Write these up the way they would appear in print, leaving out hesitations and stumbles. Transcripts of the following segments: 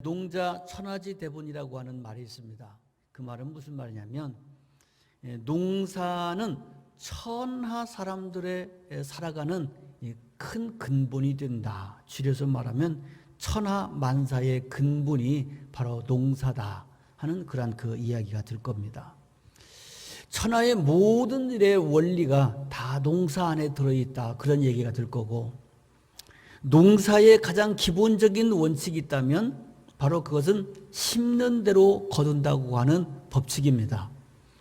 농자 천하지 대본이라고 하는 말이 있습니다. 그 말은 무슨 말이냐면 농사는 천하 사람들의 살아가는 큰 근본이 된다. 줄여서 말하면 천하 만사의 근본이 바로 농사다 하는 그러한 그 이야기가 될 겁니다. 천하의 모든 일의 원리가 다 농사 안에 들어있다, 그런 얘기가 될 거고, 농사의 가장 기본적인 원칙이 있다면 바로 그것은 심는 대로 거둔다고 하는 법칙입니다.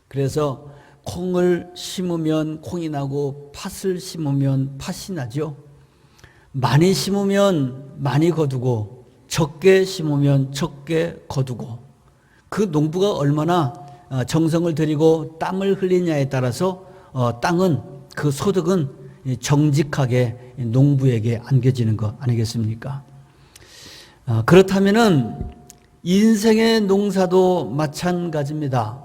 그래서 콩을 심으면 콩이 나고 팥을 심으면 팥이 나죠. 많이 심으면 많이 거두고 적게 심으면 적게 거두고, 그 농부가 얼마나 정성을 들이고 땀을 흘리냐에 따라서 땅은, 그 소득은 정직하게 농부에게 안겨지는 것 아니겠습니까? 그렇다면은 인생의 농사도 마찬가지입니다.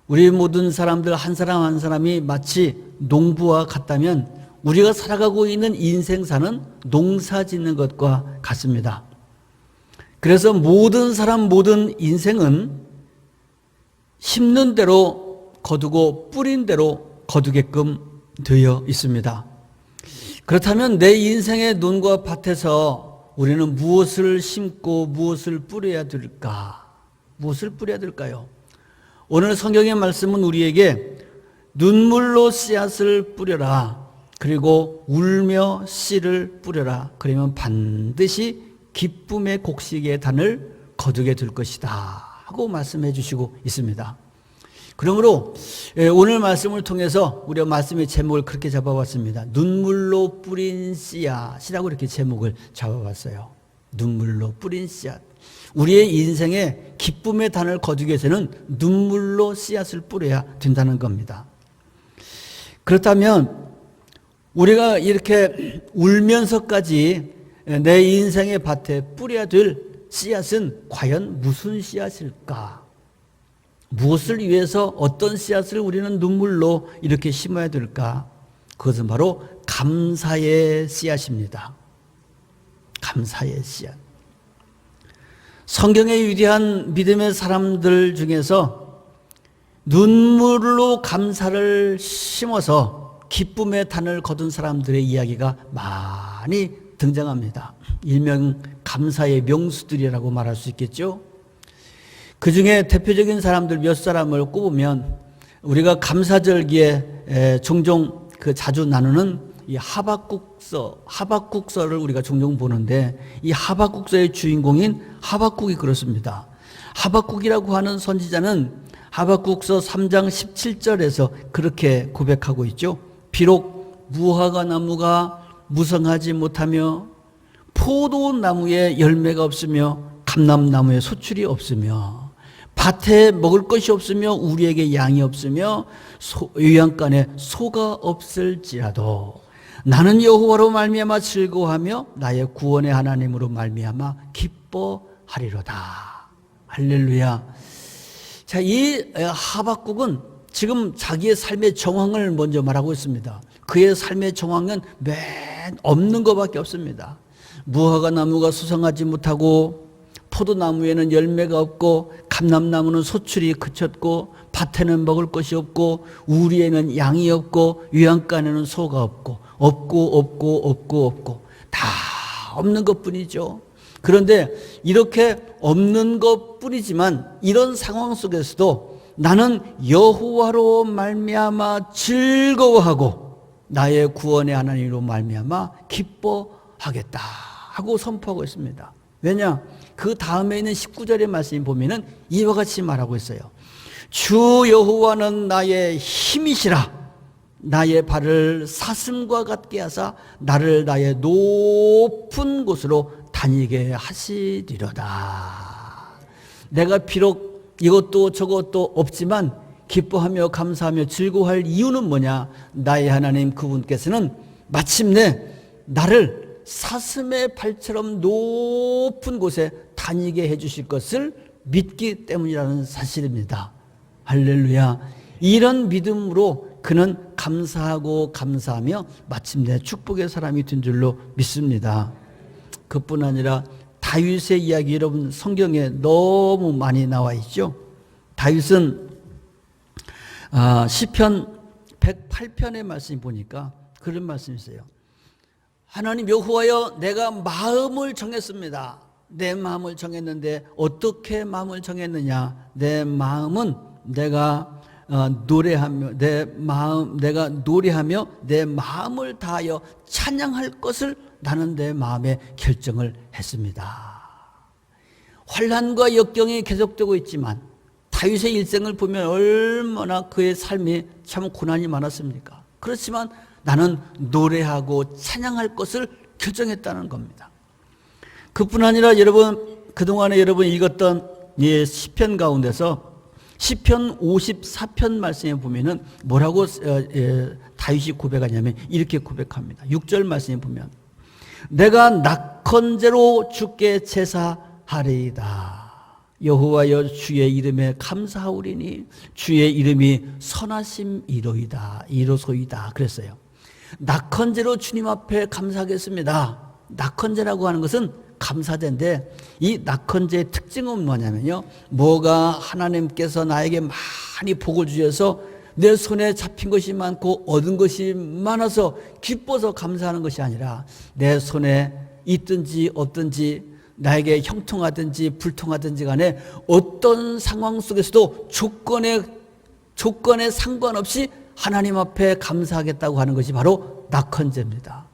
우리 모든 사람들 한 사람 한 사람이 마치 농부와 같다면 우리가 살아가고 있는 인생사는 농사 짓는 것과 같습니다. 그래서 모든 사람 모든 인생은 심는 대로 거두고 뿌린 대로 거두게끔 되어 있습니다. 그렇다면 내 인생의 논과 밭에서 우리는 무엇을 심고 무엇을 뿌려야 될까? 무엇을 뿌려야 될까요? 오늘 성경의 말씀은 우리에게 눈물로 씨앗을 뿌려라, 그리고 울며 씨를 뿌려라, 그러면 반드시 기쁨의 곡식의 단을 거두게 될 것이다 하고 말씀해 주시고 있습니다. 그러므로 오늘 말씀을 통해서 우리가 말씀의 제목을 그렇게 잡아봤습니다. 눈물로 뿌린 씨앗이라고 이렇게 제목을 잡아봤어요. 눈물로 뿌린 씨앗. 우리의 인생에 기쁨의 단을 거두기 위해서는 눈물로 씨앗을 뿌려야 된다는 겁니다. 그렇다면 우리가 이렇게 울면서까지 내 인생의 밭에 뿌려야 될 씨앗은 과연 무슨 씨앗일까? 무엇을 위해서 어떤 씨앗을 우리는 눈물로 이렇게 심어야 될까? 그것은 바로 감사의 씨앗입니다. 감사의 씨앗. 성경의 위대한 믿음의 사람들 중에서 눈물로 감사를 심어서 기쁨의 단을 거둔 사람들의 이야기가 많이 등장합니다. 일명 감사의 명수들이라고 말할 수 있겠죠. 그 중에 대표적인 사람들 몇 사람을 꼽으면 우리가 감사절기에 종종 자주 나누는 이 하박국서를 우리가 종종 보는데, 이 하박국서의 주인공인 하박국이 그렇습니다. 하박국이라고 하는 선지자는 하박국서 3장 17절에서 그렇게 고백하고 있죠. 비록 무화과 나무가 무성하지 못하며 포도나무에 열매가 없으며 감람나무에 소출이 없으며 밭에 먹을 것이 없으며 우리에게 양이 없으며 요양간에 소가 없을지라도 나는 여호와로 말미암아 즐거워하며 나의 구원의 하나님으로 말미암아 기뻐하리로다. 할렐루야. 자, 이 하박국은 지금 자기의 삶의 정황을 먼저 말하고 있습니다. 그의 삶의 정황은 맨 없는 것밖에 없습니다. 무화과 나무가 수성하지 못하고 포도나무에는 열매가 없고 감람나무는 소출이 그쳤고 밭에는 먹을 것이 없고 우리에는 양이 없고 요양간에는 소가 없고 다 없는 것뿐이죠. 그런데 이렇게 없는 것뿐이지만 이런 상황 속에서도 나는 여호와로 말미암아 즐거워하고 나의 구원의 하나님으로 말미암아 기뻐하겠다 하고 선포하고 있습니다. 왜냐? 그 다음에 있는 19절의 말씀이 보면은 이와 같이 말하고 있어요. 주 여호와는 나의 힘이시라. 나의 발을 사슴과 같게 하사 나를 나의 높은 곳으로 다니게 하시리로다. 내가 비록 이것도 저것도 없지만 기뻐하며 감사하며 즐거워할 이유는 뭐냐? 나의 하나님 그분께서는 마침내 나를 사슴의 발처럼 높은 곳에 다니게 해주실 것을 믿기 때문이라는 사실입니다. 할렐루야. 이런 믿음으로 그는 감사하고 감사하며 마침내 축복의 사람이 된 줄로 믿습니다. 그뿐 아니라 다 다윗의 이야기 여러분 성경에 너무 많이 나와 있죠. 다윗은 시편 108편의 말씀 보니까 그런 말씀이 있어요. 하나님 여호와여, 내가 마음을 정했습니다. 내 마음을 정했는데 어떻게 마음을 정했느냐? 내 마음은 내가 노래하며 내 마음을 다하여 찬양할 것을 나는 내 마음에 결정을 했습니다. 환난과 역경이 계속되고 있지만 다윗의 일생을 보면 얼마나 그의 삶이 참 고난이 많았습니까? 그렇지만 나는 노래하고 찬양할 것을 결정했다는 겁니다. 그뿐 아니라 여러분, 그동안에 여러분 읽었던 시편 가운데서 시편 54편 말씀에 보면은 뭐라고 다윗이 고백하냐면 이렇게 고백합니다. 6절 말씀에 보면 내가 낙헌제로 주께 제사하리이다. 여호와여, 주의 이름에 감사하오리니 주의 이름이 선하심이로소이다. 그랬어요. 낙헌제로 주님 앞에 감사하겠습니다. 낙헌제라고 하는 것은 감사제인데 이 낙헌제의 특징은 뭐냐면요, 뭐가 하나님께서 나에게 많이 복을 주셔서 내 손에 잡힌 것이 많고 얻은 것이 많아서 기뻐서 감사하는 것이 아니라 내 손에 있든지 없든지 나에게 형통하든지 불통하든지 간에 어떤 상황 속에서도 조건에 상관없이 하나님 앞에 감사하겠다고 하는 것이 바로 낙헌제입니다.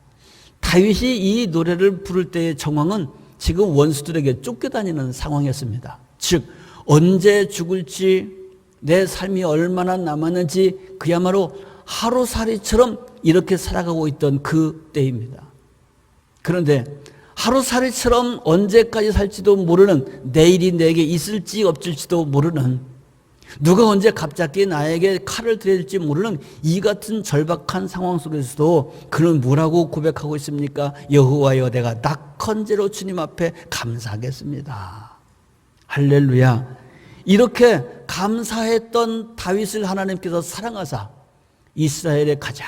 다윗이 이 노래를 부를 때의 정황은 지금 원수들에게 쫓겨다니는 상황이었습니다. 즉 언제 죽을지, 내 삶이 얼마나 남았는지 그야말로 하루살이처럼 이렇게 살아가고 있던 그 때입니다. 그런데 하루살이처럼 언제까지 살지도 모르는, 내일이 내게 있을지 없을지도 모르는, 누가 언제 갑자기 나에게 칼을 들일지 모르는 이 같은 절박한 상황 속에서도 그는 뭐라고 고백하고 있습니까? 여호와여, 내가 낙헌제로 주님 앞에 감사하겠습니다. 할렐루야. 이렇게 감사했던 다윗을 하나님께서 사랑하사 이스라엘의 가장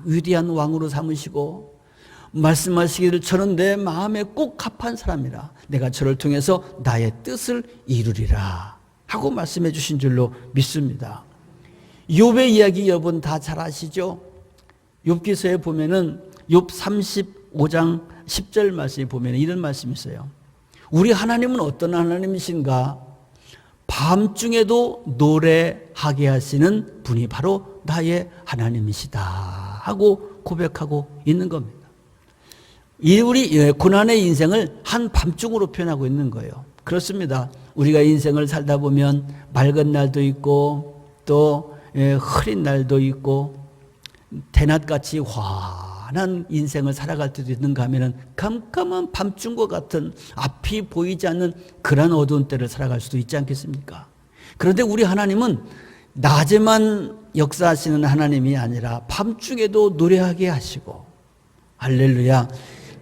위대한 왕으로 삼으시고 말씀하시기를 저는 내 마음에 꼭 합한 사람이라 내가 저를 통해서 나의 뜻을 이루리라 하고 말씀해 주신 줄로 믿습니다. 욥의 이야기 여러분 다 잘 아시죠? 욥기서에 보면은 욥 35장 10절 말씀에 보면 이런 말씀이 있어요. 우리 하나님은 어떤 하나님이신가? 밤중에도 노래하게 하시는 분이 바로 나의 하나님이시다 하고 고백하고 있는 겁니다. 우리 고난의 인생을 한 밤중으로 표현하고 있는 거예요. 그렇습니다. 우리가 인생을 살다 보면 맑은 날도 있고 또 흐린 날도 있고 대낮같이 환한 인생을 살아갈 때도 있는가 하면은 깜깜한 밤중과 같은 앞이 보이지 않는 그런 어두운 때를 살아갈 수도 있지 않겠습니까? 그런데 우리 하나님은 낮에만 역사하시는 하나님이 아니라 밤중에도 노래하게 하시고, 할렐루야,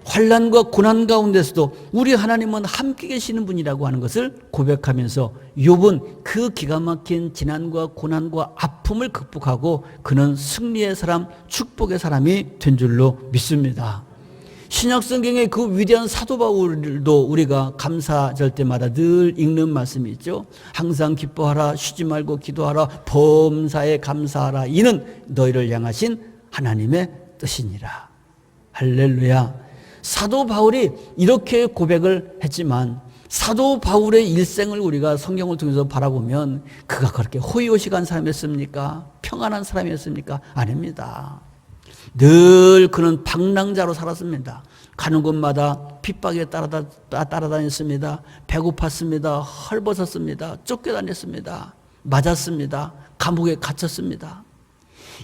환난과 고난 가운데서도 우리 하나님은 함께 계시는 분이라고 하는 것을 고백하면서 욥은 그 기가 막힌 지난과 고난과 아픔을 극복하고 그는 승리의 사람, 축복의 사람이 된 줄로 믿습니다. 신약성경의 그 위대한 사도 바울도 우리가 감사절 때마다 늘 읽는 말씀이 있죠. 항상 기뻐하라, 쉬지 말고 기도하라, 범사에 감사하라, 이는 너희를 향하신 하나님의 뜻이니라. 할렐루야. 사도 바울이 이렇게 고백을 했지만 사도 바울의 일생을 우리가 성경을 통해서 바라보면 그가 그렇게 호의호식한 사람이었습니까? 평안한 사람이었습니까? 아닙니다. 늘 그는 방랑자로 살았습니다. 가는 곳마다 핍박에 따라다녔습니다. 배고팠습니다. 헐벗었습니다. 쫓겨다녔습니다. 맞았습니다. 감옥에 갇혔습니다.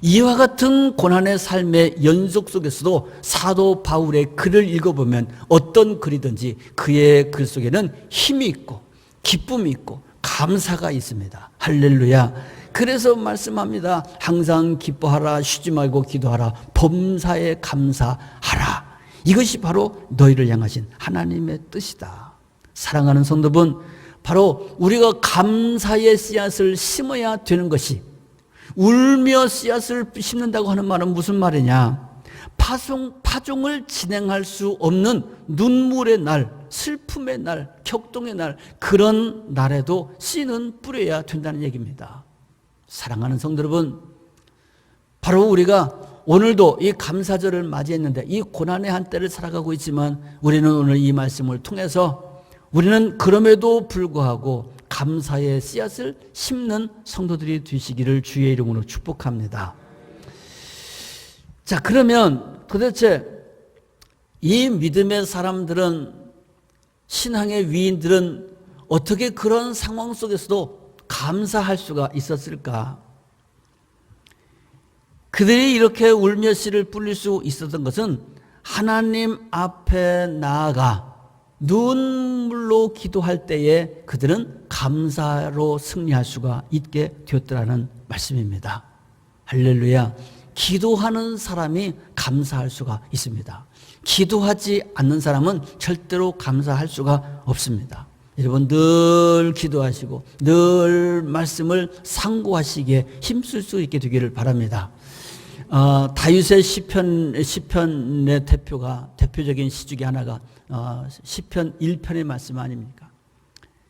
이와 같은 고난의 삶의 연속 속에서도 사도 바울의 글을 읽어보면 어떤 글이든지 그의 글 속에는 힘이 있고 기쁨이 있고 감사가 있습니다. 할렐루야. 그래서 말씀합니다. 항상 기뻐하라, 쉬지 말고 기도하라, 범사에 감사하라. 이것이 바로 너희를 향하신 하나님의 뜻이다. 사랑하는 성도분, 바로 우리가 감사의 씨앗을 심어야 되는 것이, 울며 씨앗을 심는다고 하는 말은 무슨 말이냐? 파종을 진행할 수 없는 눈물의 날, 슬픔의 날, 격동의 날, 그런 날에도 씨는 뿌려야 된다는 얘기입니다. 사랑하는 성도 여러분, 바로 우리가 오늘도 이 감사절을 맞이했는데 이 고난의 한때를 살아가고 있지만 우리는 오늘 이 말씀을 통해서 우리는 그럼에도 불구하고 감사의 씨앗을 심는 성도들이 되시기를 주의 이름으로 축복합니다. 자, 그러면 도대체 이 믿음의 사람들은, 신앙의 위인들은 어떻게 그런 상황 속에서도 감사할 수가 있었을까? 그들이 이렇게 울며 씨를 뿌릴 수 있었던 것은 하나님 앞에 나아가 눈물로 기도할 때에 그들은 감사로 승리할 수가 있게 되었더라는 말씀입니다. 할렐루야. 기도하는 사람이 감사할 수가 있습니다. 기도하지 않는 사람은 절대로 감사할 수가 없습니다. 여러분 늘 기도하시고 늘 말씀을 상고하시기에 힘쓸 수 있게 되기를 바랍니다. 다윗의 시편의 대표적인 시 중에 하나가 시편 1편의 말씀 아닙니까?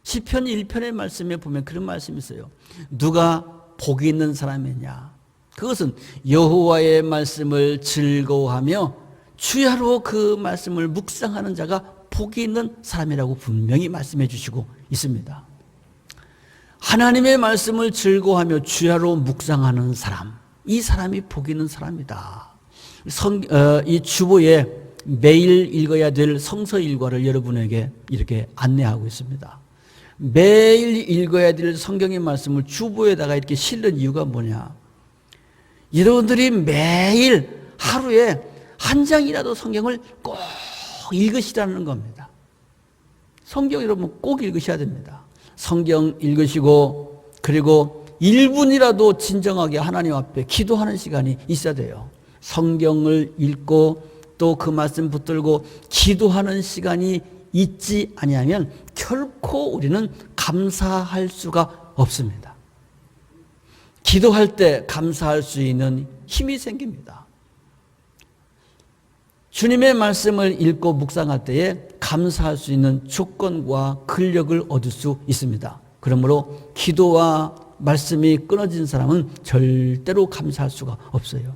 시편 1편의 말씀에 보면 그런 말씀이 있어요. 누가 복이 있는 사람이냐? 그것은 여호와의 말씀을 즐거워하며 주야로 그 말씀을 묵상하는 자가 복이 있는 사람이라고 분명히 말씀해 주시고 있습니다. 하나님의 말씀을 즐거워하며 주야로 묵상하는 사람, 이 사람이 복이 있는 사람이다. 이 주보에 매일 읽어야 될 성서 일과를 여러분에게 이렇게 안내하고 있습니다. 매일 읽어야 될 성경의 말씀을 주보에다가 이렇게 실는 이유가 뭐냐? 여러분들이 매일 하루에 한 장이라도 성경을 꼭 읽으시라는 겁니다. 성경 여러분 꼭 읽으셔야 됩니다. 성경 읽으시고 그리고 1분이라도 진정하게 하나님 앞에 기도하는 시간이 있어야 돼요. 성경을 읽고 또 그 말씀 붙들고 기도하는 시간이 있지 아니하면 결코 우리는 감사할 수가 없습니다. 기도할 때 감사할 수 있는 힘이 생깁니다. 주님의 말씀을 읽고 묵상할 때에 감사할 수 있는 조건과 근력을 얻을 수 있습니다. 그러므로 기도와 말씀이 끊어진 사람은 절대로 감사할 수가 없어요.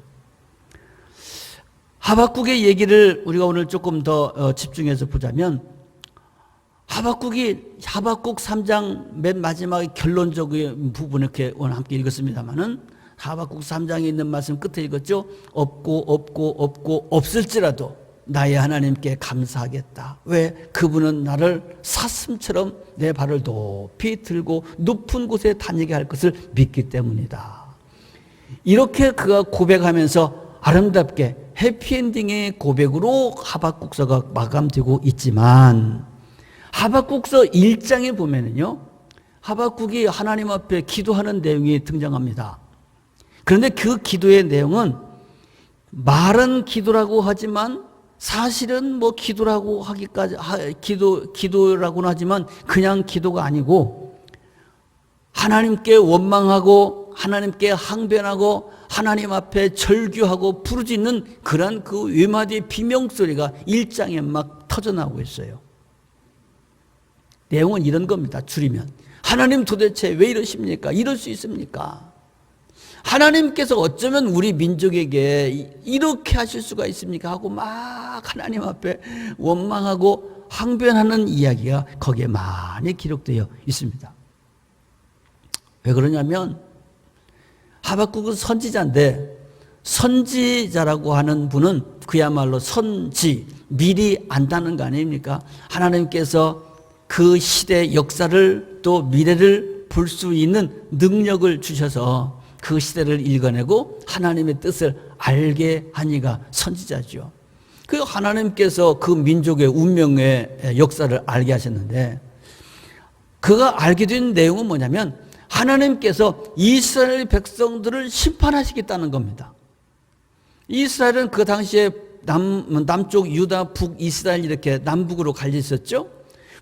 하박국의 얘기를 우리가 오늘 조금 더 집중해서 보자면 하박국 3장 맨 마지막에 결론적인 부분 이렇게 오늘 함께 읽었습니다만은 하박국 3장에 있는 말씀 끝에 읽었죠. 없고 없을지라도 나의 하나님께 감사하겠다. 왜? 그분은 나를 사슴처럼 내 발을 높이 들고 높은 곳에 다니게 할 것을 믿기 때문이다. 이렇게 그가 고백하면서 아름답게 해피엔딩의 고백으로 하박국서가 마감되고 있지만 하박국서 1장에 보면은요, 하박국이 하나님 앞에 기도하는 내용이 등장합니다. 그런데 그 기도의 내용은 말은 기도라고 하지만 사실은 뭐 기도라고 하기까지 기도라고는 하지만 그냥 기도가 아니고 하나님께 원망하고 하나님께 항변하고 하나님 앞에 절규하고 부르짖는 그런 그 외마디의 비명소리가 1장에 막 터져나오고 있어요. 내용은 이런 겁니다. 줄이면 하나님 도대체 왜 이러십니까? 이럴 수 있습니까? 하나님께서 어쩌면 우리 민족에게 이렇게 하실 수가 있습니까? 하고 막 하나님 앞에 원망하고 항변하는 이야기가 거기에 많이 기록되어 있습니다. 왜 그러냐면 하박국은 선지자인데 선지자라고 하는 분은 그야말로 선지, 미리 안다는 거 아닙니까? 하나님께서 그 시대의 역사를 또 미래를 볼 수 있는 능력을 주셔서 그 시대를 읽어내고 하나님의 뜻을 알게 하니가 선지자죠. 그 하나님께서 그 민족의 운명의 역사를 알게 하셨는데 그가 알게 된 내용은 뭐냐면 하나님께서 이스라엘 백성들을 심판하시겠다는 겁니다. 이스라엘은 그 당시에 남쪽 유다, 북이스라엘 이렇게 남북으로 갈려 있었죠.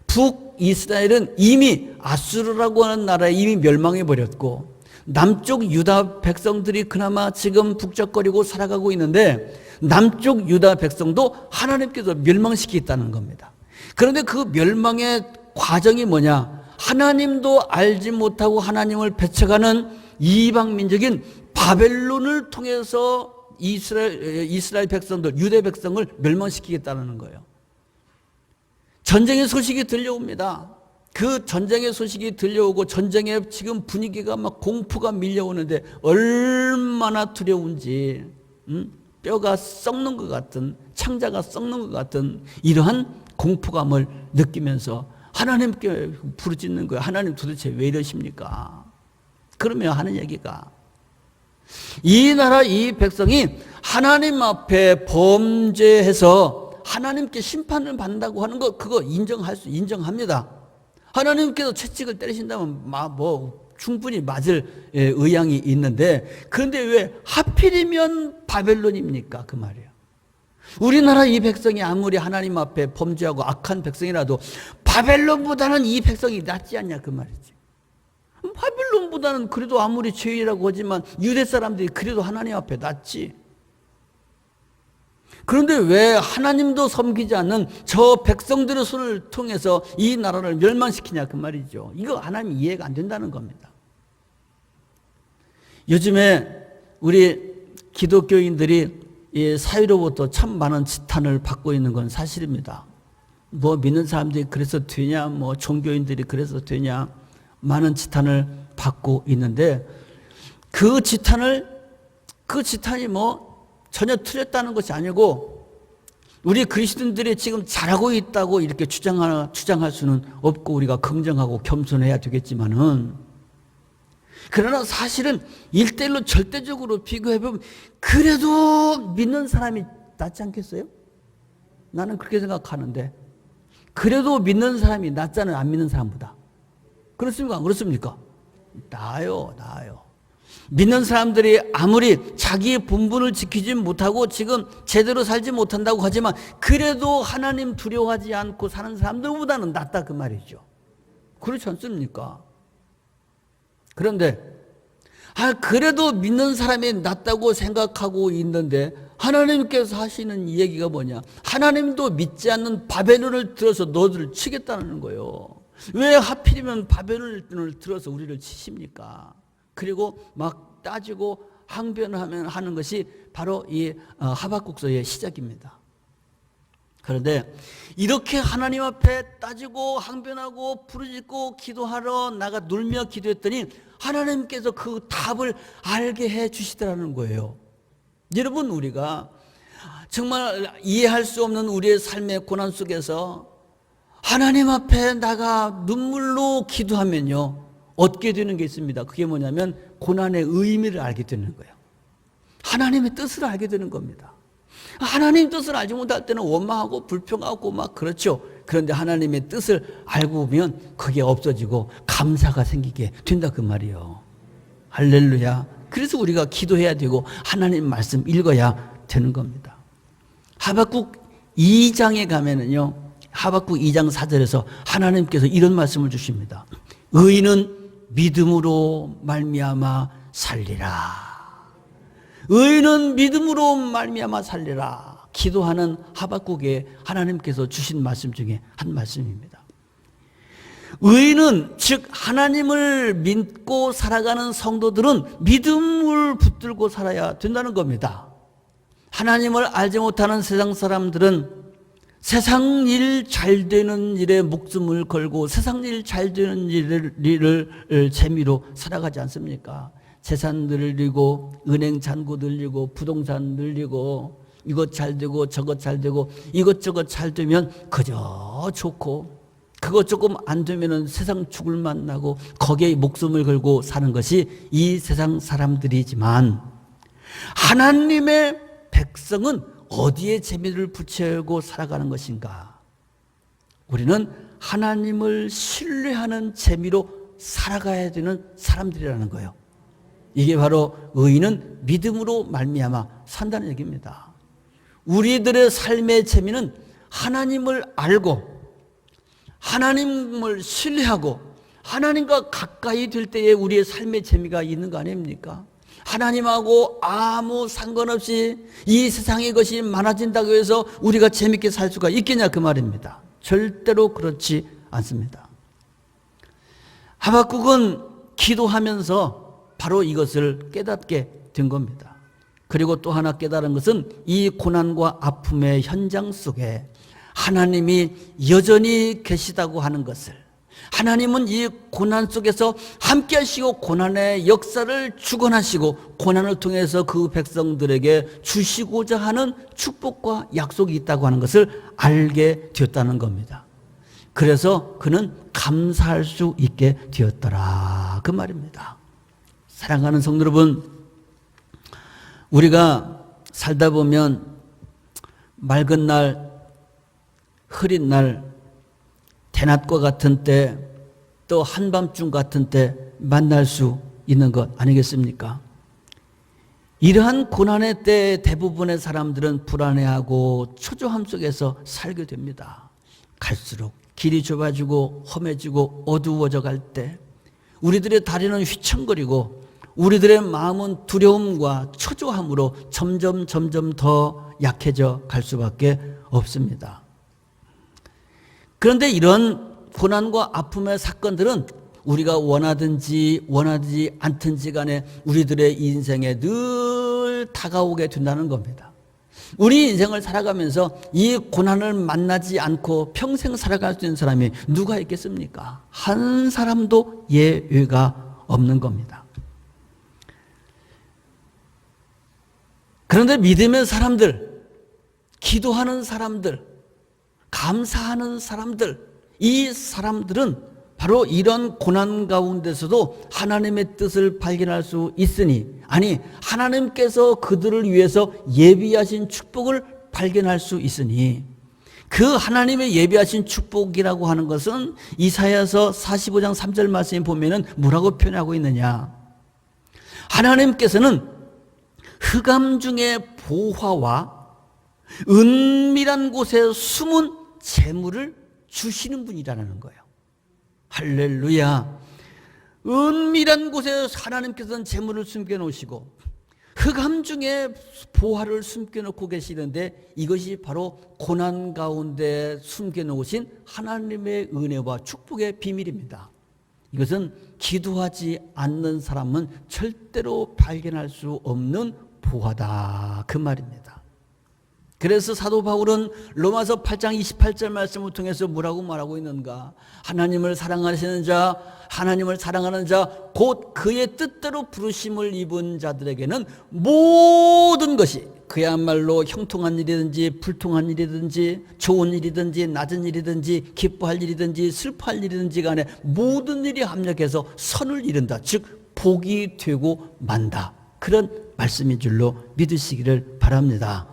북이스라엘은 이미 아수르라고 하는 나라에 이미 멸망해 버렸고 남쪽 유다 백성들이 그나마 지금 북적거리고 살아가고 있는데 남쪽 유다 백성도 하나님께서 멸망시키겠다는 겁니다. 그런데 그 멸망의 과정이 뭐냐? 하나님도 알지 못하고 하나님을 배척하는 이방 민족인 바벨론을 통해서 이스라엘 백성들, 유대 백성을 멸망시키겠다는 거예요. 전쟁의 소식이 들려옵니다. 그 전쟁의 소식이 들려오고 전쟁의 지금 분위기가 막 공포가 밀려오는데 얼마나 두려운지, 뼈가 썩는 것 같은, 창자가 썩는 것 같은 이러한 공포감을 느끼면서 하나님께 부르짖는 거예요. 하나님 도대체 왜 이러십니까? 그러면 하는 얘기가, 이 나라 이 백성이 하나님 앞에 범죄해서 하나님께 심판을 받는다고 하는 거, 그거 인정합니다. 하나님께서 채찍을 때리신다면 충분히 맞을 의향이 있는데, 그런데 왜 하필이면 바벨론입니까? 그 말이에요. 우리나라 이 백성이 아무리 하나님 앞에 범죄하고 악한 백성이라도 바벨론보다는 이 백성이 낫지 않냐 그 말이지. 바벨론보다는 그래도 아무리 죄인이라고 하지만 유대 사람들이 그래도 하나님 앞에 낫지. 그런데 왜 하나님도 섬기지 않는 저 백성들의 손을 통해서 이 나라를 멸망시키냐 그 말이죠. 이거 하나님 이해가 안 된다는 겁니다. 요즘에 우리 기독교인들이 사회로부터 참 많은 지탄을 받고 있는 건 사실입니다. 믿는 사람들이 그래서 되냐, 종교인들이 그래서 되냐, 많은 지탄을 받고 있는데, 그 지탄이 전혀 틀렸다는 것이 아니고, 우리 그리스도인들이 지금 잘하고 있다고 이렇게 주장할 수는 없고, 우리가 긍정하고 겸손해야 되겠지만은, 그러나 사실은 1대1로 절대적으로 비교해보면 그래도 믿는 사람이 낫지 않겠어요? 나는 그렇게 생각하는데, 그래도 믿는 사람이 낫잖아요, 안 믿는 사람보다. 그렇습니까? 안 그렇습니까? 나아요. 믿는 사람들이 아무리 자기의 본분을 지키지 못하고 지금 제대로 살지 못한다고 하지만 그래도 하나님 두려워하지 않고 사는 사람들보다는 낫다 그 말이죠. 그렇지 않습니까? 그런데 그래도 믿는 사람이 낫다고 생각하고 있는데 하나님께서 하시는 얘기가 뭐냐? 하나님도 믿지 않는 바벨론을 들어서 너들을 치겠다는 거예요. 왜 하필이면 바벨론을 들어서 우리를 치십니까? 그리고 막 따지고 항변하는 것이 바로 이 하박국서의 시작입니다. 그런데 이렇게 하나님 앞에 따지고 항변하고 부르짖고 기도하러 나가 놀며 기도했더니 하나님께서 그 답을 알게 해 주시더라는 거예요. 여러분, 우리가 정말 이해할 수 없는 우리의 삶의 고난 속에서 하나님 앞에 나가 눈물로 기도하면요, 얻게 되는 게 있습니다. 그게 뭐냐면 고난의 의미를 알게 되는 거예요. 하나님의 뜻을 알게 되는 겁니다. 하나님 뜻을 알지 못할 때는 원망하고 불평하고 막 그렇죠. 그런데 하나님의 뜻을 알고 보면 그게 없어지고 감사가 생기게 된다 그 말이에요. 할렐루야. 그래서 우리가 기도해야 되고 하나님 말씀 읽어야 되는 겁니다. 하박국 2장에 가면은요, 하박국 2장 4절에서 하나님께서 이런 말씀을 주십니다. 의인은 믿음으로 말미암아 살리라. 의인은 믿음으로 말미암아 살리라. 기도하는 하박국에 하나님께서 주신 말씀 중에 한 말씀입니다. 의인은, 즉 하나님을 믿고 살아가는 성도들은 믿음을 붙들고 살아야 된다는 겁니다. 하나님을 알지 못하는 세상 사람들은 세상 일 잘 되는 일에 목숨을 걸고 세상 일 잘 되는 일을 재미로 살아가지 않습니까? 재산 늘리고 은행 잔고 늘리고 부동산 늘리고 이것 잘 되고 저것 잘 되고 이것저것 잘 되면 그저 좋고 그것 조금 안 되면은 세상 죽을 만나고 거기에 목숨을 걸고 사는 것이 이 세상 사람들이지만, 하나님의 백성은 어디에 재미를 붙이고 살아가는 것인가? 우리는 하나님을 신뢰하는 재미로 살아가야 되는 사람들이라는 거예요. 이게 바로 의인은 믿음으로 말미암아 산다는 얘기입니다. 우리들의 삶의 재미는 하나님을 알고 하나님을 신뢰하고 하나님과 가까이 될 때에 우리의 삶의 재미가 있는 거 아닙니까? 하나님하고 아무 상관없이 이 세상의 것이 많아진다고 해서 우리가 재밌게 살 수가 있겠냐 그 말입니다. 절대로 그렇지 않습니다. 하박국은 기도하면서 바로 이것을 깨닫게 된 겁니다. 그리고 또 하나 깨달은 것은 이 고난과 아픔의 현장 속에 하나님이 여전히 계시다고 하는 것을, 하나님은 이 고난 속에서 함께 하시고 고난의 역사를 주관하시고 고난을 통해서 그 백성들에게 주시고자 하는 축복과 약속이 있다고 하는 것을 알게 되었다는 겁니다. 그래서 그는 감사할 수 있게 되었더라, 그 말입니다. 사랑하는 성도 여러분, 우리가 살다 보면 맑은 날, 흐린 날, 대낮과 같은 때, 또 한밤중 같은 때 만날 수 있는 것 아니겠습니까? 이러한 고난의 때 대부분의 사람들은 불안해하고 초조함 속에서 살게 됩니다. 갈수록 길이 좁아지고 험해지고 어두워져 갈 때 우리들의 다리는 휘청거리고 우리들의 마음은 두려움과 초조함으로 점점 더 약해져 갈 수밖에 없습니다. 그런데 이런 고난과 아픔의 사건들은 우리가 원하든지 원하지 않든지 간에 우리들의 인생에 늘 다가오게 된다는 겁니다. 우리 인생을 살아가면서 이 고난을 만나지 않고 평생 살아갈 수 있는 사람이 누가 있겠습니까? 한 사람도 예외가 없는 겁니다. 그런데 믿음의 사람들, 기도하는 사람들, 감사하는 사람들, 이 사람들은 바로 이런 고난 가운데서도 하나님의 뜻을 발견할 수 있으니, 아니 하나님께서 그들을 위해서 예비하신 축복을 발견할 수 있으니, 그 하나님의 예비하신 축복이라고 하는 것은 이사야서 45장 3절 말씀에 보면은 뭐라고 표현하고 있느냐? 하나님께서는 흑암 중에 보화와 은밀한 곳에 숨은 재물을 주시는 분이라는 거예요. 할렐루야. 은밀한 곳에 하나님께서는 재물을 숨겨놓으시고 흑암 중에 보화를 숨겨놓고 계시는데, 이것이 바로 고난 가운데 숨겨놓으신 하나님의 은혜와 축복의 비밀입니다. 이것은 기도하지 않는 사람은 절대로 발견할 수 없는 보화다, 그 말입니다. 그래서 사도 바울은 로마서 8장 28절 말씀을 통해서 뭐라고 말하고 있는가? 하나님을 사랑하시는 자, 하나님을 사랑하는 자, 곧 그의 뜻대로 부르심을 입은 자들에게는 모든 것이, 그야말로 형통한 일이든지 불통한 일이든지 좋은 일이든지 낮은 일이든지 기뻐할 일이든지 슬퍼할 일이든지 간에 모든 일이 합력해서 선을 이룬다, 즉 복이 되고 만다, 그런 말씀인 줄로 믿으시기를 바랍니다.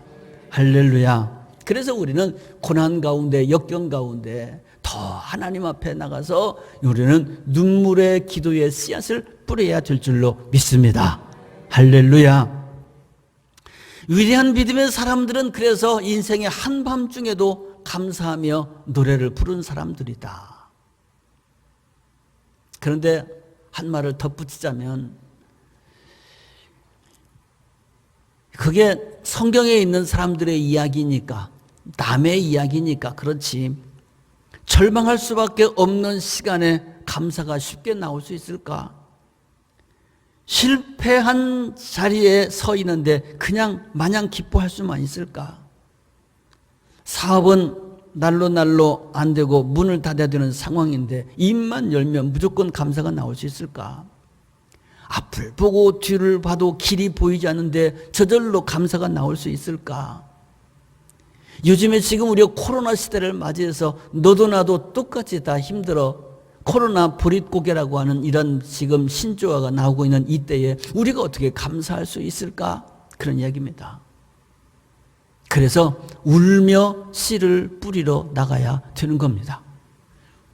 할렐루야. 그래서 우리는 고난 가운데, 역경 가운데 더 하나님 앞에 나가서 우리는 눈물의 기도의 씨앗을 뿌려야 될 줄로 믿습니다. 할렐루야. 위대한 믿음의 사람들은 그래서 인생의 한밤중에도 감사하며 노래를 부른 사람들이다. 그런데 한 말을 덧붙이자면, 그게 성경에 있는 사람들의 이야기니까, 남의 이야기니까 그렇지, 절망할 수밖에 없는 시간에 감사가 쉽게 나올 수 있을까? 실패한 자리에 서 있는데 그냥 마냥 기뻐할 수만 있을까? 사업은 날로 안 되고 문을 닫아야 되는 상황인데 입만 열면 무조건 감사가 나올 수 있을까? 앞을 보고 뒤를 봐도 길이 보이지 않는데 저절로 감사가 나올 수 있을까? 요즘에 지금 우리가 코로나 시대를 맞이해서 너도 나도 똑같이 다 힘들어, 코로나 보릿고개라고 하는 이런 지금 신조어가 나오고 있는 이때에 우리가 어떻게 감사할 수 있을까? 그런 이야기입니다. 그래서 울며 씨를 뿌리러 나가야 되는 겁니다.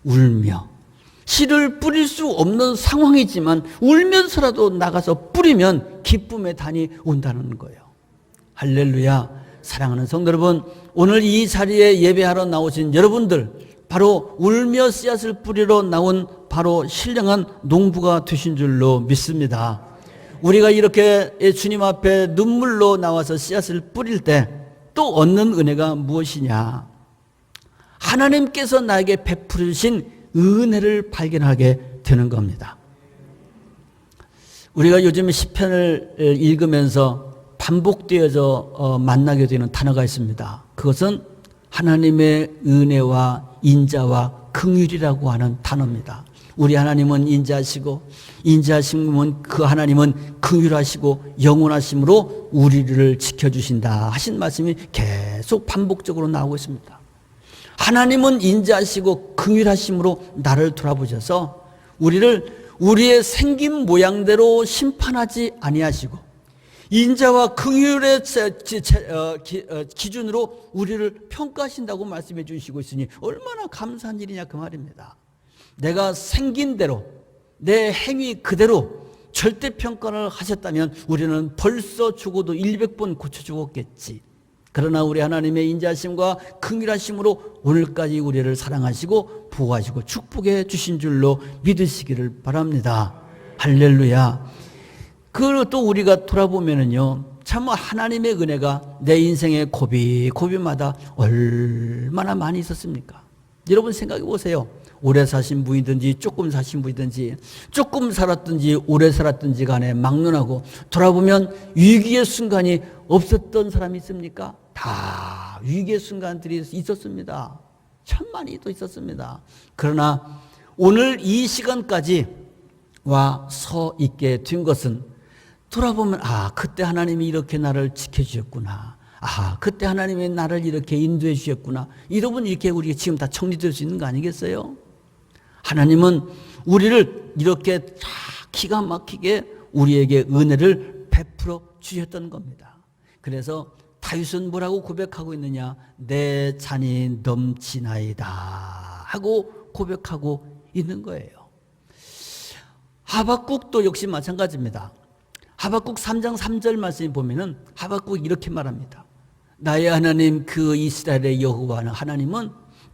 울며. 씨를 뿌릴 수 없는 상황이지만 울면서라도 나가서 뿌리면 기쁨의 단이 온다는 거예요. 할렐루야. 사랑하는 성도 여러분, 오늘 이 자리에 예배하러 나오신 여러분들, 바로 울며 씨앗을 뿌리러 나온 바로 신령한 농부가 되신 줄로 믿습니다. 우리가 이렇게 주님 앞에 눈물로 나와서 씨앗을 뿌릴 때 또 얻는 은혜가 무엇이냐? 하나님께서 나에게 베풀으신 은혜를 발견하게 되는 겁니다. 우리가 요즘 시편을 읽으면서 반복되어져 만나게 되는 단어가 있습니다. 그것은 하나님의 은혜와 인자와 긍휼이라고 하는 단어입니다. 우리 하나님은 인자하시고 인자하심은 그 하나님은 긍휼하시고 영원하심으로 우리를 지켜주신다 하신 말씀이 계속 반복적으로 나오고 있습니다. 하나님은 인자하시고 긍휼하심으로 나를 돌아보셔서 우리를 우리의 생긴 모양대로 심판하지 아니하시고 인자와 긍휼의 기준으로 우리를 평가하신다고 말씀해 주시고 있으니 얼마나 감사한 일이냐 그 말입니다. 내가 생긴 대로 내 행위 그대로 절대평가를 하셨다면 우리는 벌써 죽어도 100번 고쳐 죽었겠지. 그러나 우리 하나님의 인자하심과 긍휼하심으로 오늘까지 우리를 사랑하시고 보호하시고 축복해 주신 줄로 믿으시기를 바랍니다. 할렐루야. 그리고 또 우리가 돌아보면은요, 참 하나님의 은혜가 내 인생의 고비마다 얼마나 많이 있었습니까? 여러분 생각해 보세요. 오래 사신 분이든지 조금 사신 분이든지 조금 살았든지 오래 살았든지 간에 막론하고 돌아보면 위기의 순간이 없었던 사람이 있습니까? 다 위기의 순간들이 있었습니다. 참 많이 또 있었습니다. 그러나 오늘 이 시간까지 와 서 있게 된 것은 돌아보면 그때 하나님이 이렇게 나를 지켜주셨구나. 그때 하나님이 나를 이렇게 인도해 주셨구나. 여러분 이렇게 우리가 지금 다 정리될 수 있는 거 아니겠어요? 하나님은 우리를 이렇게 다 기가 막히게 우리에게 은혜를 베풀어 주셨던 겁니다. 그래서 다윗은 뭐라고 고백하고 있느냐? 내 잔이 넘치나이다 하고 고백하고 있는 거예요. 하박국도 역시 마찬가지입니다. 하박국 3장 3절 말씀에 보면은 하박국이 이렇게 말합니다. 나의 하나님 그 이스라엘의 여호와 하나님은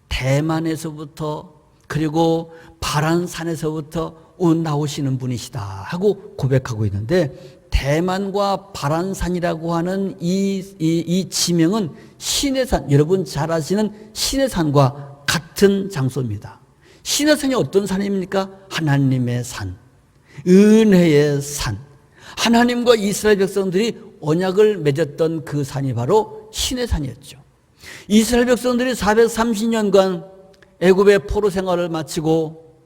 대만에서부터 그리고 바란산에서부터 나오시는 분이시다 하고 고백하고 있는데, 대만과 바란산이라고 하는 이 지명은 시내산, 여러분 잘 아시는 시내산과 같은 장소입니다. 시내산이 어떤 산입니까? 하나님의 산, 은혜의 산. 하나님과 이스라엘 백성들이 언약을 맺었던 그 산이 바로 시내산이었죠. 이스라엘 백성들이 430년간 애굽의 포로 생활을 마치고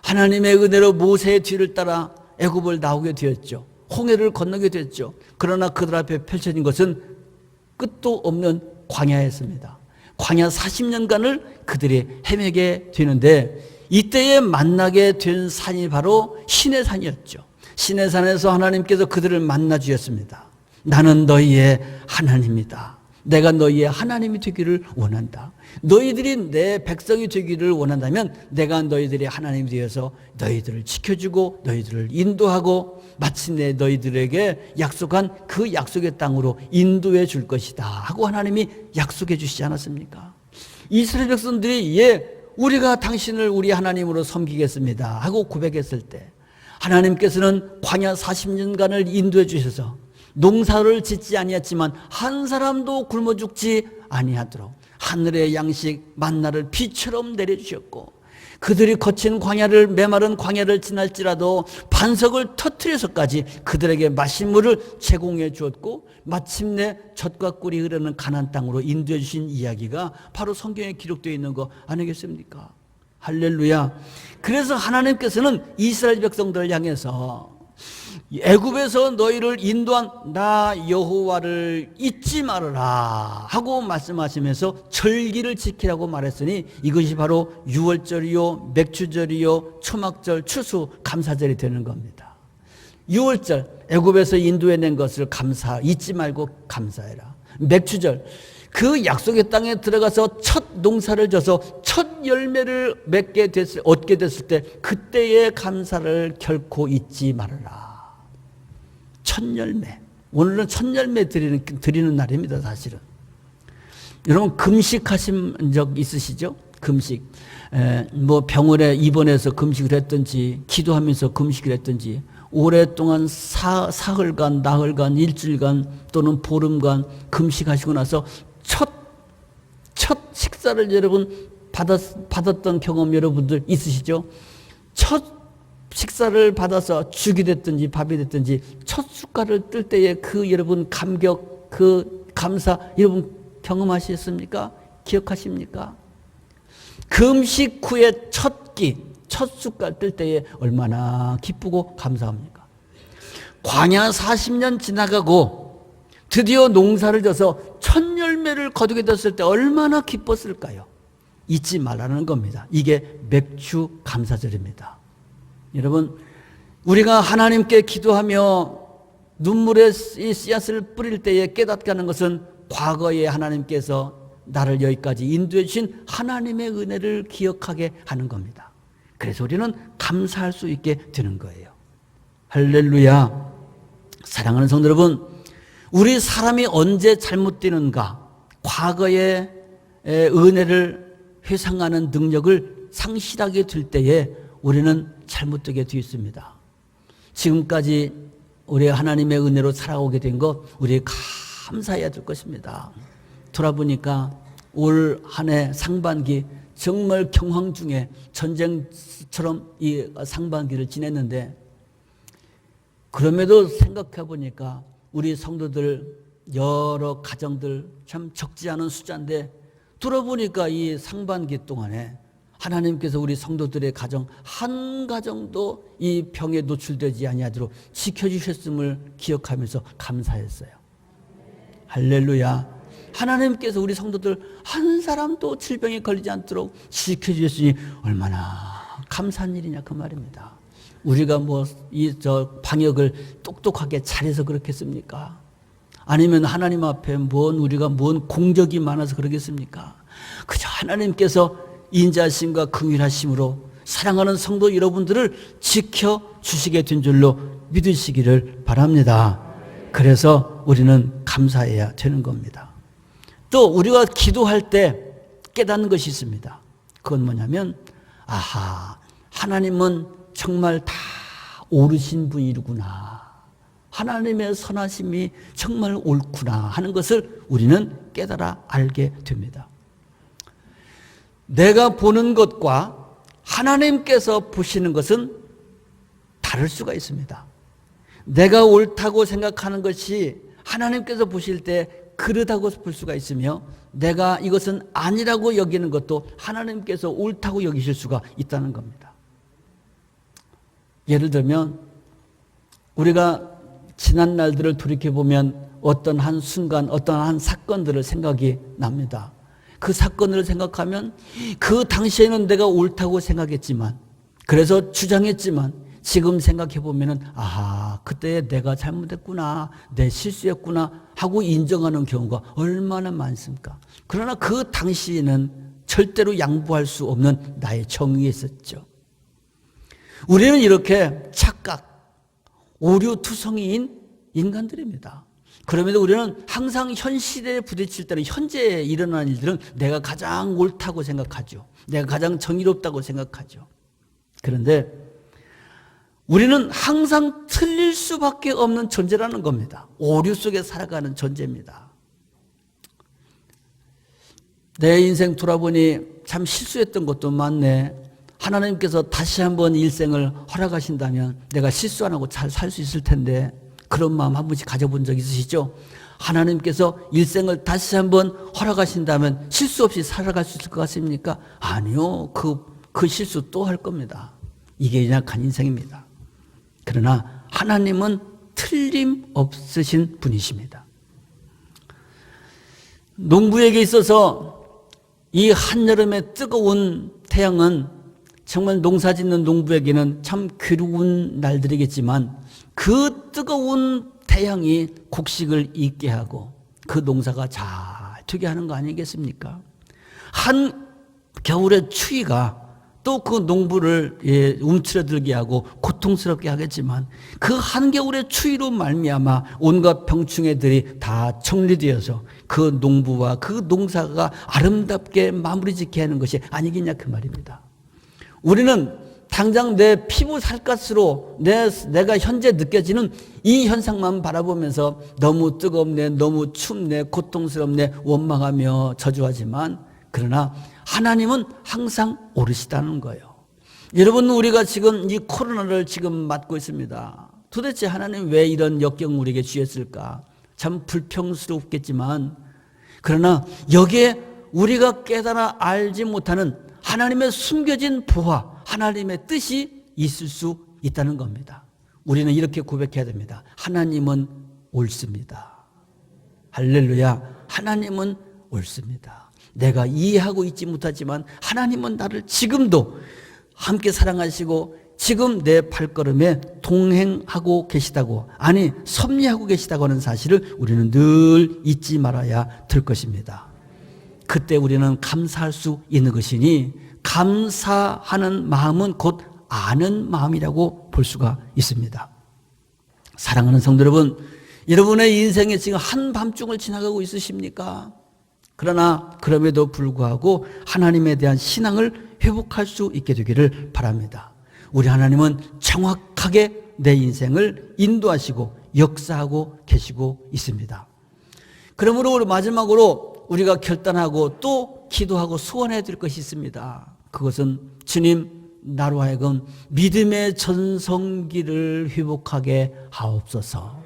하나님의 은혜로 모세의 뒤를 따라 애굽을 나오게 되었죠. 홍해를 건너게 됐죠. 그러나 그들 앞에 펼쳐진 것은 끝도 없는 광야였습니다. 광야 40년간을 그들이 헤매게 되는데, 이때에 만나게 된 산이 바로 시내산이었죠. 시내산에서 하나님께서 그들을 만나 주셨습니다. 나는 너희의 하나님이다. 내가 너희의 하나님이 되기를 원한다. 너희들이 내 백성이 되기를 원한다면 내가 너희들의 하나님이 되어서 너희들을 지켜주고 너희들을 인도하고 마침내 너희들에게 약속한 그 약속의 땅으로 인도해 줄 것이다 하고 하나님이 약속해 주시지 않았습니까? 이스라엘 백성들이 우리가 당신을 우리 하나님으로 섬기겠습니다 하고 고백했을 때 하나님께서는 광야 40년간을 인도해 주셔서 농사를 짓지 아니했지만 한 사람도 굶어 죽지 아니하도록 하늘의 양식 만나를 비처럼 내려주셨고, 그들이 거친 광야를, 메마른 광야를 지날지라도 반석을 터뜨려서까지 그들에게 마실 물을 제공해 주었고, 마침내 젖과 꿀이 흐르는 가나안 땅으로 인도해 주신 이야기가 바로 성경에 기록되어 있는 거 아니겠습니까? 할렐루야. 그래서 하나님께서는 이스라엘 백성들을 향해서 애굽에서 너희를 인도한 나 여호와를 잊지 말아라 하고 말씀하시면서 절기를 지키라고 말했으니 이것이 바로 유월절이요, 맥주절이요, 초막절, 추수, 감사절이 되는 겁니다. 유월절, 애굽에서 인도해낸 것을 잊지 말고 감사해라. 맥주절, 그 약속의 땅에 들어가서 첫 농사를 져서 첫 열매를 얻게 됐을 때 그때의 감사를 결코 잊지 말아라. 첫 열매. 오늘은 첫 열매 드리는 날입니다, 사실은. 여러분, 금식하신 적 있으시죠? 금식. 병원에 입원해서 금식을 했든지, 기도하면서 금식을 했든지, 오랫동안 사흘간, 나흘간, 일주일간 또는 보름간 금식하시고 나서 첫 첫 식사를 여러분 받았던 경험 여러분들 있으시죠? 첫 식사를 받아서 죽이 됐든지 밥이 됐든지 첫 숟갈을 뜰 때의 그 여러분 감격, 그 감사 여러분 경험하셨습니까? 기억하십니까? 금식 후에 첫 끼, 첫 숟갈 뜰 때에 얼마나 기쁘고 감사합니까? 광야 40년 지나가고 드디어 농사를 져서 첫 열매를 거두게 됐을 때 얼마나 기뻤을까요? 잊지 말라는 겁니다. 이게 맥주 감사절입니다. 여러분, 우리가 하나님께 기도하며 눈물의 씨앗을 뿌릴 때에 깨닫게 것은 과거에 하나님께서 나를 여기까지 인도해 주신 하나님의 은혜를 기억하게 하는 겁니다. 그래서 우리는 감사할 수 있게 되는 거예요. 할렐루야. 사랑하는 성도 여러분, 우리 사람이 언제 잘못되는가? 과거의 은혜를 회상하는 능력을 상실하게 될 때에 우리는 잘못되게 되어 있습니다. 지금까지 우리 하나님의 은혜로 살아오게 된 것 우리 감사해야 될 것입니다. 돌아보니까 올 한 해 상반기 정말 경황 중에 전쟁처럼 이 상반기를 지냈는데, 그럼에도 생각해 보니까 우리 성도들 여러 가정들 참 적지 않은 숫자인데, 돌아보니까 이 상반기 동안에 하나님께서 우리 성도들의 가정 한 가정도 이 병에 노출되지 아니하도록 지켜주셨음을 기억하면서 감사했어요. 할렐루야. 하나님께서 우리 성도들 한 사람도 질병에 걸리지 않도록 지켜주셨으니 얼마나 감사한 일이냐 그 말입니다. 우리가 방역을 똑똑하게 잘해서 그렇겠습니까? 아니면 하나님 앞에 우리가 뭔 공적이 많아서 그러겠습니까? 그저 하나님께서 인자심과 긍휼하심으로 사랑하는 성도 여러분들을 지켜주시게 된 줄로 믿으시기를 바랍니다. 그래서 우리는 감사해야 되는 겁니다. 또 우리가 기도할 때 깨닫는 것이 있습니다. 그건 뭐냐면, 하나님은 정말 다 옳으신 분이구나, 하나님의 선하심이 정말 옳구나 하는 것을 우리는 깨달아 알게 됩니다. 내가 보는 것과 하나님께서 보시는 것은 다를 수가 있습니다. 내가 옳다고 생각하는 것이 하나님께서 보실 때 그르다고 볼 수가 있으며, 내가 이것은 아니라고 여기는 것도 하나님께서 옳다고 여기실 수가 있다는 겁니다. 예를 들면 우리가 지난 날들을 돌이켜보면 어떤 한 순간 어떤 한 사건들을 생각이 납니다. 그 사건을 생각하면 그 당시에는 내가 옳다고 생각했지만, 그래서 주장했지만, 지금 생각해보면 그때 내가 잘못했구나, 내 실수했구나 하고 인정하는 경우가 얼마나 많습니까? 그러나 그 당시에는 절대로 양보할 수 없는 나의 정의가 있었죠. 우리는 이렇게 착각, 오류투성이인 인간들입니다. 그럼에도 우리는 항상 현 시대에 부딪힐 때는, 현재에 일어난 일들은 내가 가장 옳다고 생각하죠. 내가 가장 정의롭다고 생각하죠. 그런데 우리는 항상 틀릴 수밖에 없는 존재라는 겁니다. 오류 속에 살아가는 존재입니다. 내 인생 돌아보니 참 실수했던 것도 많네. 하나님께서 다시 한번 일생을 허락하신다면 내가 실수 안 하고 잘 살 수 있을 텐데, 그런 마음 한 번씩 가져본 적 있으시죠? 하나님께서 일생을 다시 한번 허락하신다면 실수 없이 살아갈 수 있을 것 같습니까? 아니요. 그 실수 또 할 겁니다. 이게 연약한 인생입니다. 그러나 하나님은 틀림없으신 분이십니다. 농부에게 있어서 이 한여름의 뜨거운 태양은 정말 농사짓는 농부에게는 참 괴로운 날들이겠지만, 그 뜨거운 태양이 곡식을 익게 하고 그 농사가 잘 되게 하는 거 아니겠습니까? 한 겨울의 추위가 또 그 농부를 움츠러들게 하고 고통스럽게 하겠지만, 그 한겨울의 추위로 말미암아 온갖 병충해들이 다 정리되어서 그 농부와 그 농사가 아름답게 마무리 짓게 하는 것이 아니겠냐 그 말입니다. 우리는 당장 내 피부 살갗으로 내가 현재 느껴지는 이 현상만 바라보면서 너무 뜨겁네, 너무 춥네, 고통스럽네 원망하며 저주하지만, 그러나 하나님은 항상 오르시다는 거예요. 여러분, 우리가 지금 이 코로나를 지금 맞고 있습니다. 도대체 하나님 왜 이런 역경 우리에게 주셨을까? 참 불평스럽겠지만, 그러나 여기에 우리가 깨달아 알지 못하는 하나님의 숨겨진 보화, 하나님의 뜻이 있을 수 있다는 겁니다. 우리는 이렇게 고백해야 됩니다. 하나님은 옳습니다. 할렐루야. 하나님은 옳습니다. 내가 이해하고 있지 못하지만 하나님은 나를 지금도 함께 사랑하시고 지금 내 발걸음에 동행하고 계시다고, 아니 섭리하고 계시다고 하는 사실을 우리는 늘 잊지 말아야 될 것입니다. 그때 우리는 감사할 수 있는 것이니, 감사하는 마음은 곧 아는 마음이라고 볼 수가 있습니다. 사랑하는 성도 여러분, 여러분의 인생에 지금 한밤중을 지나가고 있으십니까? 그러나 그럼에도 불구하고 하나님에 대한 신앙을 회복할 수 있게 되기를 바랍니다. 우리 하나님은 정확하게 내 인생을 인도하시고 역사하고 계시고 있습니다. 그러므로 우리 마지막으로 우리가 결단하고 또 기도하고 소원해야 될 것이 있습니다. 그것은 주님, 나로 하여금 믿음의 전성기를 회복하게 하옵소서.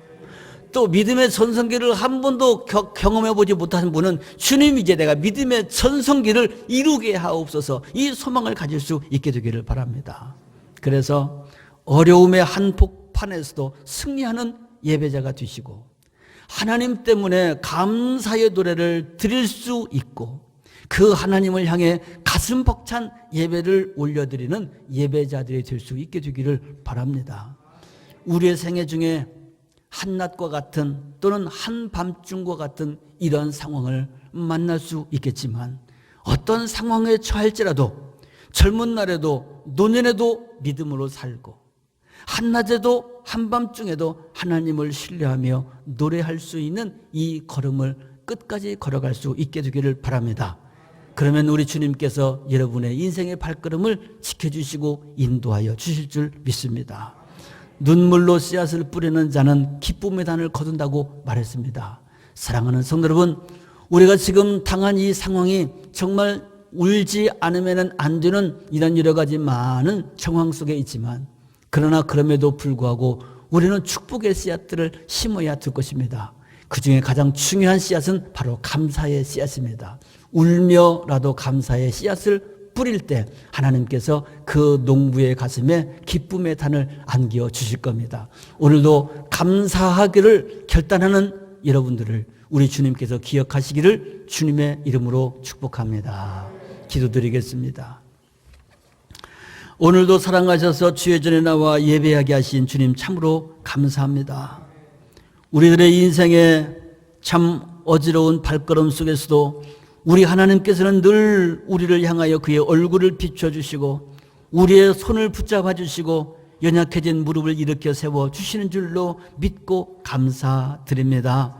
또 믿음의 전성기를 한 번도 경험해보지 못하는 분은 주님, 이제 내가 믿음의 전성기를 이루게 하옵소서, 이 소망을 가질 수 있게 되기를 바랍니다. 그래서 어려움의 한복판에서도 승리하는 예배자가 되시고 하나님 때문에 감사의 노래를 드릴 수 있고 그 하나님을 향해 가슴 벅찬 예배를 올려드리는 예배자들이 될 수 있게 되기를 바랍니다. 우리의 생애 중에 한낮과 같은 또는 한밤중과 같은 이러한 상황을 만날 수 있겠지만, 어떤 상황에 처할지라도 젊은 날에도 노년에도 믿음으로 살고 한낮에도 한밤중에도 하나님을 신뢰하며 노래할 수 있는 이 걸음을 끝까지 걸어갈 수 있게 되기를 바랍니다. 그러면 우리 주님께서 여러분의 인생의 발걸음을 지켜주시고 인도하여 주실 줄 믿습니다. 눈물로 씨앗을 뿌리는 자는 기쁨의 단을 거둔다고 말했습니다. 사랑하는 성도 여러분, 우리가 지금 당한 이 상황이 정말 울지 않으면 안 되는 이런 여러 가지 많은 정황 속에 있지만, 그러나 그럼에도 불구하고 우리는 축복의 씨앗들을 심어야 될 것입니다. 그 중에 가장 중요한 씨앗은 바로 감사의 씨앗입니다. 울며라도 감사의 씨앗을 뿌릴 때 하나님께서 그 농부의 가슴에 기쁨의 단을 안겨 주실 겁니다. 오늘도 감사하기를 결단하는 여러분들을 우리 주님께서 기억하시기를 주님의 이름으로 축복합니다. 기도드리겠습니다. 오늘도 사랑하셔서 주의 전에 나와 예배하게 하신 주님 참으로 감사합니다. 우리들의 인생에 참 어지러운 발걸음 속에서도 우리 하나님께서는 늘 우리를 향하여 그의 얼굴을 비춰주시고 우리의 손을 붙잡아 주시고 연약해진 무릎을 일으켜 세워 주시는 줄로 믿고 감사드립니다.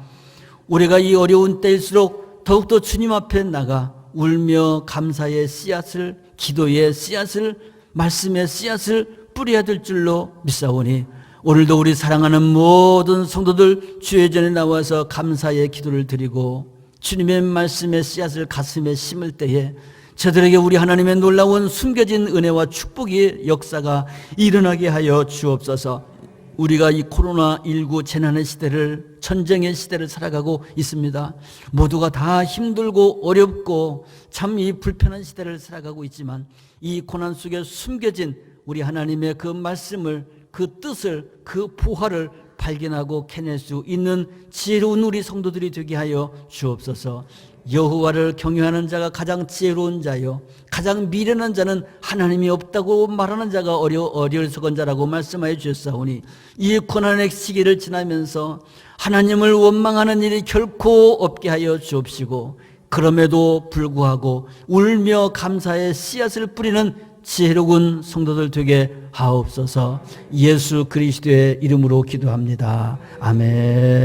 우리가 이 어려운 때일수록 더욱더 주님 앞에 나가 울며 감사의 씨앗을, 기도의 씨앗을, 말씀의 씨앗을 뿌려야 될 줄로 믿사오니 오늘도 우리 사랑하는 모든 성도들 주의 전에 나와서 감사의 기도를 드리고 주님의 말씀의 씨앗을 가슴에 심을 때에 저들에게 우리 하나님의 놀라운 숨겨진 은혜와 축복의 역사가 일어나게 하여 주옵소서. 우리가 이 코로나19 재난의 시대를, 전쟁의 시대를 살아가고 있습니다. 모두가 다 힘들고 어렵고 참 이 불편한 시대를 살아가고 있지만 이 고난 속에 숨겨진 우리 하나님의 그 말씀을, 그 뜻을, 그 보화를 발견하고 캐낼 수 있는 지혜로운 우리 성도들이 되게 하여 주옵소서. 여호와를 경외하는 자가 가장 지혜로운 자요, 가장 미련한 자는 하나님이 없다고 말하는 자가 어리석은 자라고 말씀하여 주셨사오니 이 고난의 시기를 지나면서 하나님을 원망하는 일이 결코 없게 하여 주옵시고, 그럼에도 불구하고 울며 감사의 씨앗을 뿌리는 지혜로운 성도들 되게 하옵소서. 예수 그리스도의 이름으로 기도합니다. 아멘.